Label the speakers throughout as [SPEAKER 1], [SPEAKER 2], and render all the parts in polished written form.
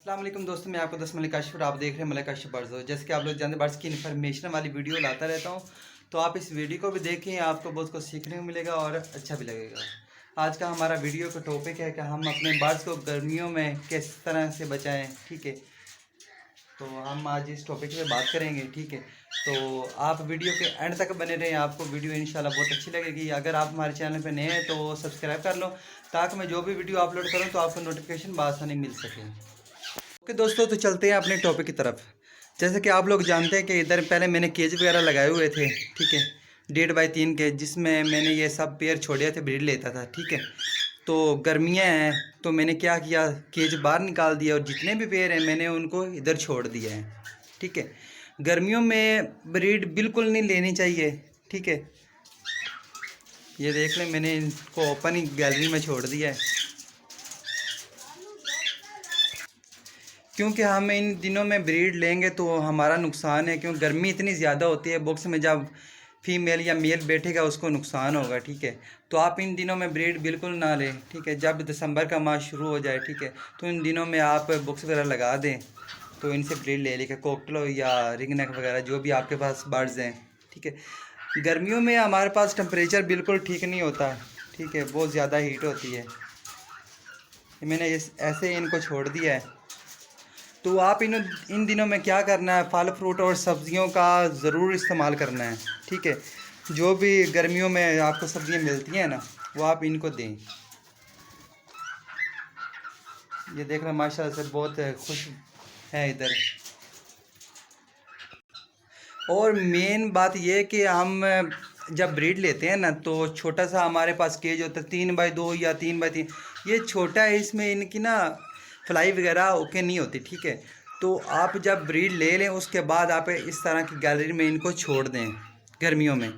[SPEAKER 1] अस्सलाम वालेकुम दोस्तों, मैं आपको मलिक काशिफ और आप देख रहे हैं मलिक काशिफ बर्ड्स। जैसे कि आप लोग जानते हैं बर्ड्स की इन्फॉर्मेशन वाली वीडियो लाता रहता हूँ, तो आप इस वीडियो को भी देखें, आपको बहुत कुछ सीखने को मिलेगा और अच्छा भी लगेगा। आज का हमारा वीडियो का टॉपिक है कि हम अपने बर्ड्स को गर्मियों में किस तरह से बचाएँ। ठीक है, तो हम आज इस टॉपिक पे बात करेंगे। ठीक है, तो आप वीडियो के एंड तक बने रहें, आपको वीडियो इंशाल्लाह बहुत अच्छी लगेगी। अगर आप हमारे चैनल पे नए हैं तो सब्सक्राइब कर लो, ताकि मैं जो भी वीडियो अपलोड करूँ तो आपको नोटिफिकेशन बआसानी मिल सके। ओके दोस्तों, तो चलते हैं अपने टॉपिक की तरफ। जैसे कि आप लोग जानते हैं कि इधर पहले मैंने केज वगैरह लगाए हुए थे। ठीक है, 1.5 बाई 3 के, जिसमें मैंने ये सब पेयर छोड़े थे, ब्रीड लेता था। ठीक है, तो गर्मियाँ हैं तो मैंने क्या किया, केज बाहर निकाल दिया और जितने भी पेयर हैं मैंने उनको इधर छोड़ दिया है। ठीक है, गर्मियों में ब्रीड बिल्कुल नहीं लेनी चाहिए। ठीक है, ये देख लें, मैंने इनको ओपन ही गैलरी में छोड़ दिया है, क्योंकि हम इन दिनों में ब्रीड लेंगे तो हमारा नुकसान है। क्योंकि गर्मी इतनी ज़्यादा होती है, बॉक्स में जब फीमेल या मेल बैठेगा उसको नुकसान होगा। ठीक है, तो आप इन दिनों में ब्रीड बिल्कुल ना लें। ठीक है, जब दिसंबर का माह शुरू हो जाए, ठीक है, तो इन दिनों में आप बॉक्स वगैरह लगा दें, तो इनसे ब्रीड ले लेकर कोकटलो या रिंग नेक वगैरह जो भी आपके पास बर्ड्स हैं। ठीक है, गर्मियों में हमारे पास टेम्परेचर बिल्कुल ठीक नहीं होता। ठीक है, बहुत ज़्यादा हीट होती है। मैंने इस ऐसे इनको छोड़ दिया है। तो आप इन दिनों में क्या करना है, फल फ्रूट और सब्जियों का ज़रूर इस्तेमाल करना है। ठीक है, जो भी गर्मियों में आपको सब्जियां मिलती हैं ना, वो आप इनको दें। ये देख रहे हैं माशाल्लाह से बहुत खुश है इधर। और मेन बात ये कि हम जब ब्रीड लेते हैं ना, तो छोटा सा हमारे पास केज होता है, 3 बाई 2 या 3 बाई 3। ये छोटा है, इसमें इनकी ना फ्लाई वगैरह ओके नहीं होती। ठीक है, तो आप जब ब्रीड ले लें उसके बाद आप इस तरह की गैलरी में इनको छोड़ दें गर्मियों में।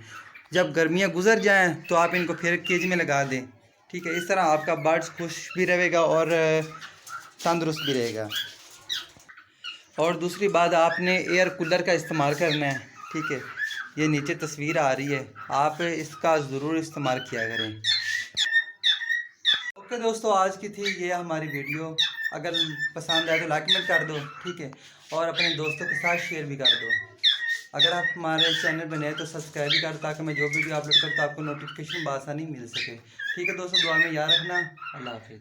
[SPEAKER 1] जब गर्मियाँ गुजर जाएँ तो आप इनको फिर केज में लगा दें। ठीक है, इस तरह आपका बर्ड्स खुश भी रहेगा और तंदुरुस्त भी रहेगा। और दूसरी बात, आपने एयर कूलर का इस्तेमाल करना है। ठीक है, ये नीचे तस्वीर आ रही है, आप इसका ज़रूर इस्तेमाल किया करें। ओके दोस्तों, आज की थी ये हमारी वीडियो। अगर पसंद आए तो लाइक कमेंट कर दो। ठीक है, और अपने दोस्तों के साथ शेयर भी कर दो। अगर आप हमारे चैनल पर नए तो सब्सक्राइब भी कर, ताकि मैं जो वीडियो अपलोड करूँ तो आपको नोटिफिकेशन बआसानी मिल सके। ठीक है दोस्तों, दुआ में याद रखना। अल्लाह हाफिज़।